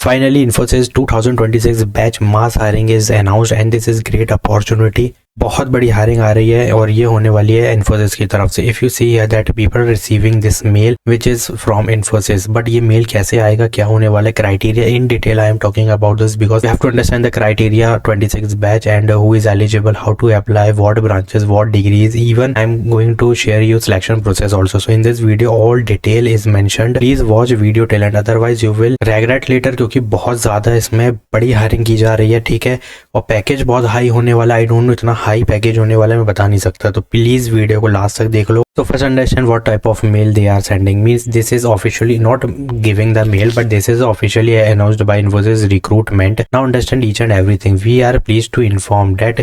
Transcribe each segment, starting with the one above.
Finally, Infosys 2026 batch mass hiring is announced and this is great opportunity. बहुत बड़ी hiring आ रही है और ये होने वाली है इन्फोसिस की तरफ से. If you see here that people receiving this mail which is from Infosys, but ये मेल कैसे आएगा, क्या होने वाला है, criteria in detail I am talking about this because you have to understand the criteria 26 batch and who is eligible, how to apply, what branches, what degrees, even I am going to share you selection process also. So in this video all detail is mentioned. Please watch video till end, otherwise you will regret later, क्योंकि बहुत ज्यादा इसमें बड़ी hiring की जा रही है. ठीक है, और पैकेज बहुत हाई होने वाला. आई डोंट नो इतना हाई पैकेज होने वाला मैं बता नहीं सकता, तो प्लीज वीडियो को लास्ट तक देख लो. So first understand what type of mail they are sending. Means this is officially not giving the mail, but this is officially announced by Infosys recruitment. Now understand each and everything. We are pleased to inform that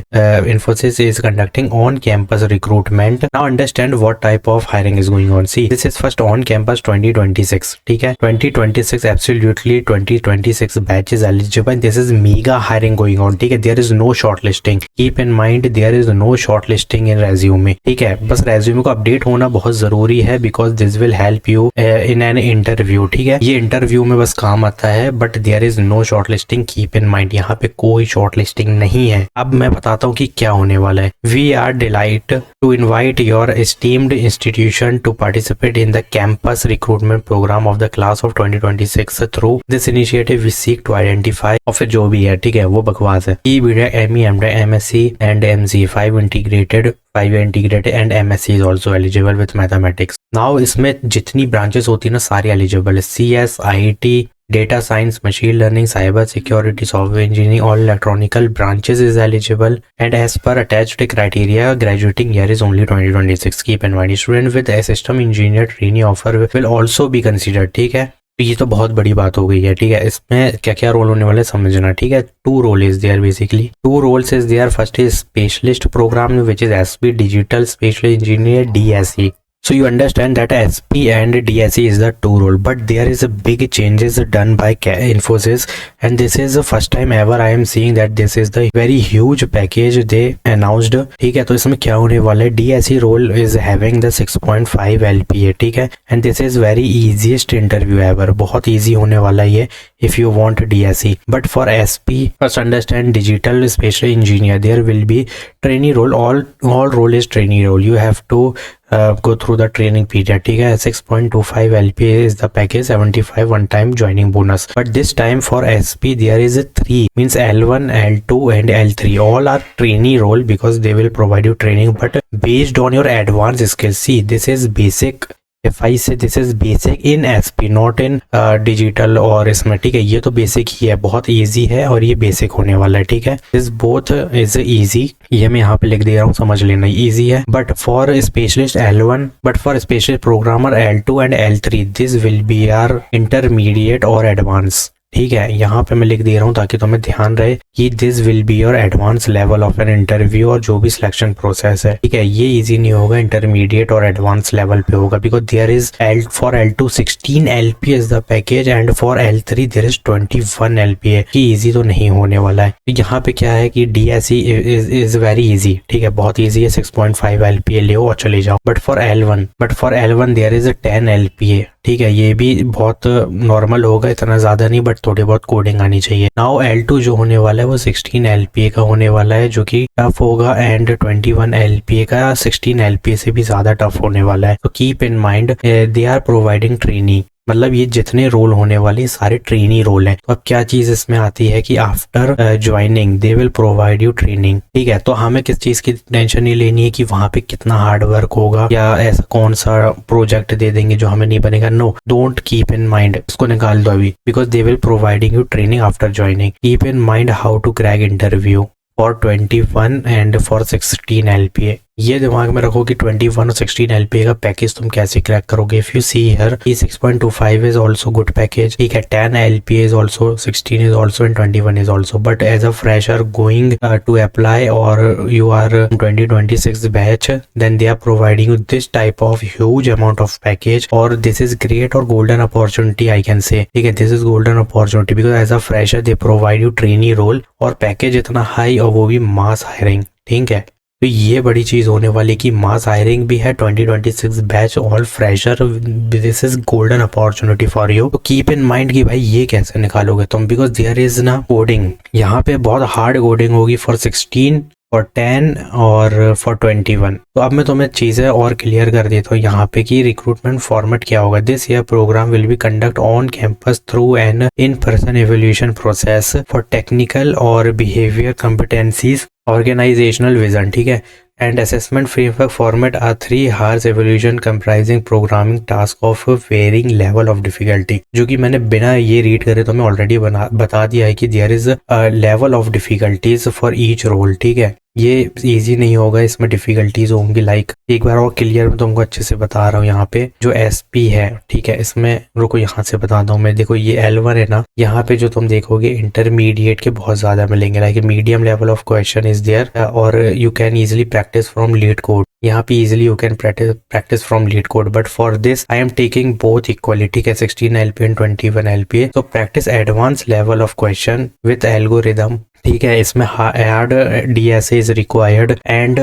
Infosys is conducting on-campus recruitment. Now understand what type of hiring is going on. See, this is first on-campus 2026. ठीक है, 2026 absolutely 2026 batch is eligible. This is mega hiring going on. ठीक है, there is no shortlisting. Keep in mind there is no shortlisting in resume. ठीक है, बस resume को update होना बहुत जरूरी है because this will help you in an interview. ठीक है, ये इंटरव्यू में बस काम आता है, but there is no shortlisting. Keep in mind यहाँ पे कोई शॉर्टलिस्टिंग नहीं है. अब मैं बताता हूँ कि क्या होने वाला है. We are delight to invite your esteemed institution to participate in the campus recruitment programme of the class of 2026 through this initiative we seek to identify, और फिर जो भी है, ठीक है, वो बकवास है. ई बीडा एमई एमडा MSc and MC 5 integrated and MSc is also eligible with mathematics. Now इसमें जितनी ब्रांचेस होती है ना सारी एलिजिबल है. CS, IT, data science, machine learning, cyber security, software engineering, all electronical branches is eligible and as per attached criteria graduating year is only 2026. Keep in mind student with system engineer trainee offer will also be considered. ठीक है, तो ये तो बहुत बड़ी बात हो गई है. ठीक है, इसमें क्या क्या रोल होने वाले समझना. ठीक है, 2 role is there basically. 2 roles is there. First is specialist programme which is SP digital specialist engineer DSE. So you understand that SP and DSE is the 2 role, but there is a big changes done by Infosys, and this is the first time ever I am seeing that this is the very huge package they announced. ठीक है, तो इसमें क्या होने वाला है. DSE role is having the 6.5 LPA. ठीक है, and this is very easiest interview ever. बहुत easy होने वाला है ये if you want DSE. But for SP, first understand digital special engineer, there will be trainee role. All role is trainee role. You have to go through the training period. ठीक है, 6.25 LPA is the package, 75 one time joining bonus. But this time for SP there is a 3, means L1, L2 and L3. All are trainee role because they will provide you training, but based on your advanced skills. See, this is basic. If I say this is basic in SP, not in digital और इसमें. ठीक है, ये तो basic ही है, बहुत easy है और ये बेसिक होने वाला है. ठीक है, दिस बोथ इज इजी. ये मैं यहाँ पे लिख दे रहा हूँ, समझ लेना, इजी है. But for specialist L1, but for specialist programmer L2 and L3 this will be are intermediate और एडवांस. ठीक है, यहाँ पे मैं लिख दे रहा हूँ ताकि तुम्हें ध्यान रहे कि this will be your advance level of an interview और जो भी सिलेक्शन प्रोसेस है. ठीक है, ये इजी नहीं होगा, इंटरमीडिएट और एडवांस लेवल पे होगा because there is for L2 16 LPA is the package and for L3 there is 21 LPA. कि इजी तो नहीं होने वाला है. यहाँ पे क्या है कि DSE इज वेरी इजी. ठीक है, बहुत इजी है, 6.5 LPA ले और चले जाओ. But for L1 there is 10 LPA. ठीक है, ये भी बहुत नॉर्मल होगा, इतना ज्यादा नहीं, बट थोड़ी बहुत कोडिंग आनी चाहिए. नाउ L2 जो होने वाला है वो 16 LPA का होने वाला है जो कि टफ होगा एंड 21 LPA का 16 LPA से भी ज्यादा टफ होने वाला है. तो keep in mind they are providing training. मतलब ये जितने रोल होने वाले सारे ट्रेनी रोल हैं. तो अब क्या चीज इसमें आती है कि after joining they will provide you training. ठीक है, तो हमें किस चीज की टेंशन नहीं लेनी है कि वहां पे कितना हार्ड वर्क होगा या ऐसा कौन सा प्रोजेक्ट दे देंगे जो हमें नहीं बनेगा. No, don't keep in mind, इसको निकाल दो अभी because they will providing you training after joining. Keep in mind how to crack interview for 21 and for 16 LPA. ये दिमाग में रखो कि 21 और 16 LPA का पैकेज तुम कैसे क्रैक करोगे. If you see here 6.25 is also good package. ठीक है, 10 LPA is also, 16 is also and 21 is also. But as a fresher going to apply और you are 2026 batch, then they are providing you this type of huge amount of package और this is great और golden opportunity I can say. ठीक है, this is golden opportunity because as a fresher they provide you trainee role और package इतना high और वो भी mass hiring. ठीक है, तो ये बड़ी चीज होने वाली कि मास हायरिंग भी है 2026 batch all fresher, this is golden opportunity for you. तो कीप इन माइंड कि भाई ये कैसे निकालोगे तुम, बिकॉज देयर इज ना कोडिंग, यहाँ पे बहुत हार्ड कोडिंग होगी फॉर 16 फॉर 10 और फॉर 21। तो अब मैं तुम्हें चीज़ें और क्लियर कर देता हूँ यहाँ पे कि रिक्रूटमेंट फॉर्मेट क्या होगा। This year programme will be conduct on campus through an in person evolution process for technical और बिहेवियर कॉम्पिटेंसीज ऑर्गेनाइजेशनल विजन, ठीक है। And assessment framework format are 3 hours evolution comprising programming task of varying level of difficulty, जो कि मैंने बिना ये read करे तो मैं ऑलरेडी बता दिया है कि there is level of difficulties for each role, ठीक है। ये इजी नहीं होगा, इसमें डिफिकल्टीज होंगी। लाइक एक बार और क्लियर मैं तुमको अच्छे से बता रहा हूँ, यहाँ पे जो SP है, ठीक है, इसमें रुको यहाँ से बताता हूँ मैं। देखो ये L1 है ना, यहाँ पे जो तुम देखोगे इंटरमीडिएट के बहुत ज्यादा मिलेंगे, like medium level of question is there और you can easily practice from LeetCode. यहाँ पे easily you can practice from LeetCode, but for this I am taking both equally, ठीक है, 16 LPA एंड 21 LPA। तो practice advance level of question with algorithm, ठीक है। इसमें hard DSA is required and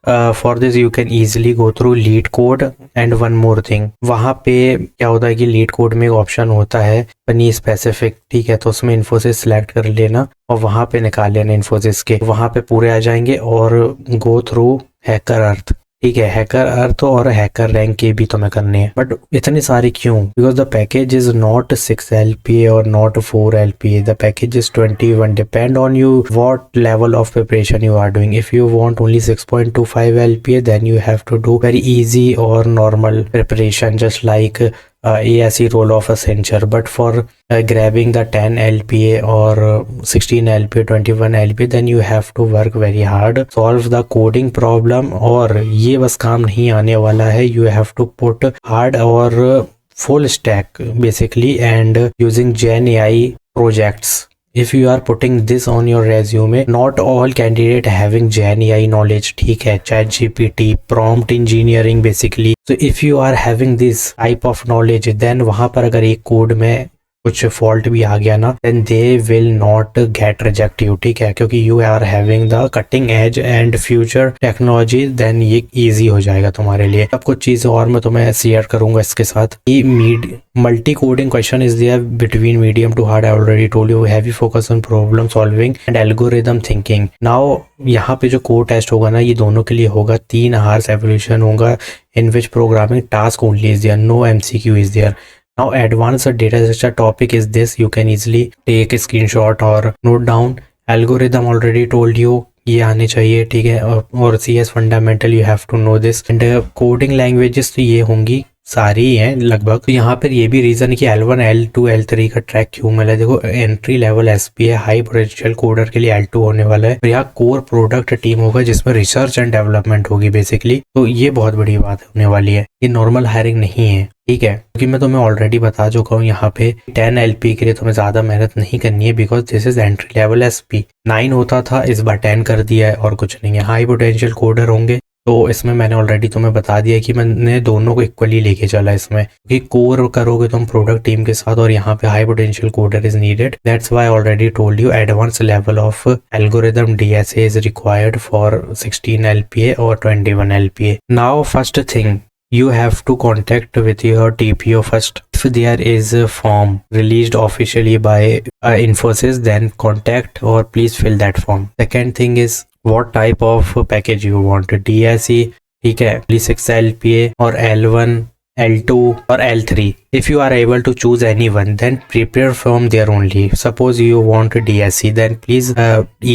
for this you can easily go through LeetCode. And one more thing, वहाँ पे क्या होता है कि लीड कोड में एक ऑप्शन होता है पनी स्पेसिफिक, ठीक है, तो उसमें इन्फोसिस सिलेक्ट कर लेना और वहाँ पे निकाल लेना इन्फोसिस के, वहाँ पे पूरे आ जाएंगे और गो थ्रू हैकर अर्थ, ठीक है। हैकर अर्थ और हैकर रैंक के भी तुम्हें करने हैं, बट इतनी सारी क्यों? Because the package is not 6 LPA और not 4 LPA, the package is 21, depend on you what level of preparation you are doing. If you want only 6.25 LPA, then you have to do very easy or normal preparation, just like ASE role of Accenture. But for grabbing the 10 LPA or 16 LPA, 21 LPA, then you have to work very hard, solve the coding problem. और ये बस काम नहीं आने वाला है, you have to put hard और full stack basically and using Gen AI projects. If you are putting this on your resume, not all candidate having Gen AI knowledge, ठीक है, ChatGPT, prompt engineering basically. So if you are having this type of knowledge, then वहाँ पर अगर एक code में कुछ fault भी आ गया ना, then they will not get reject you, ठीक है, क्योंकि you are having the cutting edge and future technology, then ये easy हो जाएगा तुम्हारे लिए। अब कुछ चीज़ और मैं तुम्हें शेयर करूंगा इसके साथ। Multi coding question is there between medium to hard, I already told you, heavy focus on problem solving and algorithm thinking. Now यहाँ पे जो कोड टेस्ट होगा ना, ये दोनों के लिए होगा, 3 hours एवोल्यूशन होगा in which programming task only is there, no MCQ is there. Now advanced data structure topic is this, you can easily take a screenshot or note down. Algorithm already told you ये आने चाहिए, ठीक है, और CS fundamental you have to know this. And coding languages तो ये होंगी, सारी ही हैं लगभग। तो यहाँ पर ये भी रीजन है कि L1, L2, L3 का ट्रैक क्यों मिला है। देखो एंट्री लेवल SP है, हाई पोटेंशियल कोडर के लिए L2 होने वाला है, और यहाँ कोर प्रोडक्ट टीम होगा जिसमें रिसर्च एंड डेवलपमेंट होगी बेसिकली। तो ये बहुत बड़ी बात होने वाली है, ये नॉर्मल हायरिंग नहीं है, ठीक है, क्योंकि मैं तुम्हें ऑलरेडी बता चुका हूँ यहाँ पे 10 LP के लिए तुम्हें ज्यादा मेहनत नहीं करनी है, because this is entry level SP। 9 होता था, इस बार 10 कर दिया है और कुछ नहीं है। हाई पोटेंशियल कोडर होंगे, तो इसमें मैंने ऑलरेडी तुम्हें बता दिया कि मैंने दोनों को इक्वली लेके चला इसमें, क्योंकि कोर करोगे तुम प्रोडक्ट टीम के साथ और यहाँ पे high potential coder is needed. That's why already told you advance level of algorithm DSA is required for 16 LPA और 21 LPA. Now first thing, you have to contact with your TPO first. If there is a form released officially by Infosys, then contact or please fill that form. Second thing is what type of package you want, DSE, ठीक है, 6 LPA or L1, L2 or L3. If you are able to choose anyone, then prepare from there only. Suppose you want DSE, then please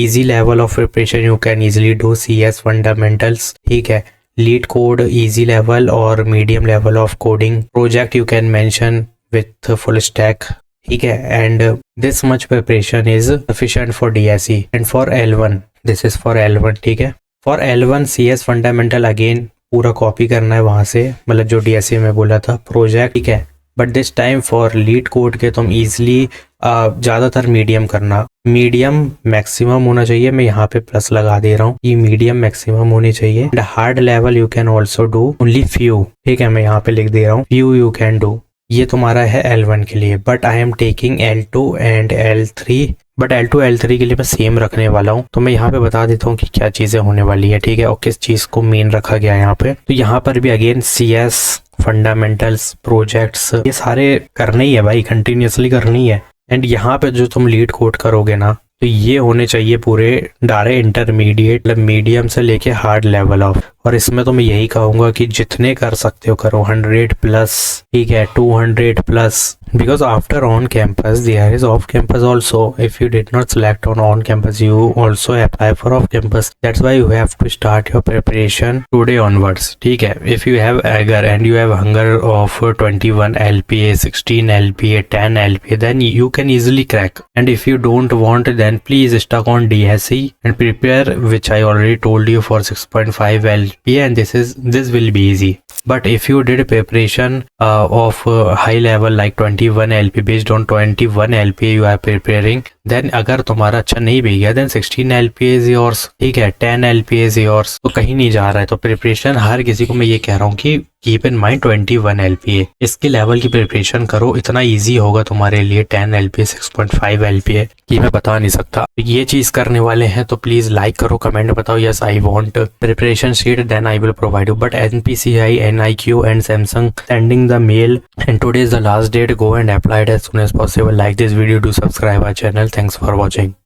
easy level of preparation you can easily do CS fundamentals, ठीक है, lead code easy level or medium level of coding project you can mention with full stack, ठीक है, and this much preparation is sufficient for DSE. And for L1, this is for L1, ठीक है, for L1 CS fundamental again पूरा copy करना है वहां से, मतलब जो DSE में बोला था प्रोजेक्ट, ठीक है, but this time for leet code के तुम इजिली ज़्यादातर मीडियम करना, मीडियम मैक्सिमम होना चाहिए, मैं यहाँ पे प्लस लगा दे रहा हूँ, ये मीडियम मैक्सिमम होनी चाहिए। And hard level you can also do only few, ठीक है, मैं यहाँ पे लिख दे रहा हूँ फ्यू यू कैन डू, ये तुम्हारा है L1 के लिए, but I am taking L2 and L3 but L2 L3 के लिए मैं सेम रखने वाला हूँ। तो मैं यहाँ पे बता देता हूँ कि क्या चीज़ें होने वाली है, ठीक है, और किस चीज़ को मेन रखा गया है यहाँ पे। तो यहाँ पर भी अगेन CS, फंडामेंटल्स, प्रोजेक्ट्स, ये सारे करने ही है भाई, कंटिन्यूसली करनी है। एंड यहाँ पे जो तुम लीड कोड करोगे ना, तो ये होने चाहिए पूरे डारे इंटरमीडिएट, मतलब मीडियम से लेके हार्ड लेवल ऑफ। और इसमें तो मैं यही कहूँगा कि जितने कर सकते हो करो, 100+, ठीक है, 200+, because after on campus there is off campus also. If you did not select on campus, you also apply for off campus. That's why you have to start your preparation today onwards, ठीक है। If you have agar and you have hunger of 21 LPA, 16 LPA, 10 LPA, then you can easily crack. And if you don't want, then please stuck on DSE and prepare, which I already told you, for 6.5 LPA, and this will be easy. But if you did preparation of high level like 21 LPA, based on 21 LPA you are preparing, then अगर तुम्हारा अच्छा नहीं भी गया, then 16 LPA is yours, ठीक है, 10 LPA is yours, तो कहीं नहीं जा रहा है। तो प्रिपरेशन हर किसी को मैं ये कह रहा हूँ कि कीप इन माइंड 21 LPA, इसके लेवल की प्रिपरेशन करो, इतना इजी होगा तुम्हारे लिए। 10 LPA, 6.5 LPA की मैं बता नहीं सकता। ये चीज करने वाले हैं तो प्लीज लाइक करो, कमेंट बताओ, yes I want preparation sheet, then I will provide you. But NPCI, NIQ and Samsung sending the mail, and today is the last date. Go and apply it as soon as possible. Like this video, do subscribe our channel. Thanks for watching.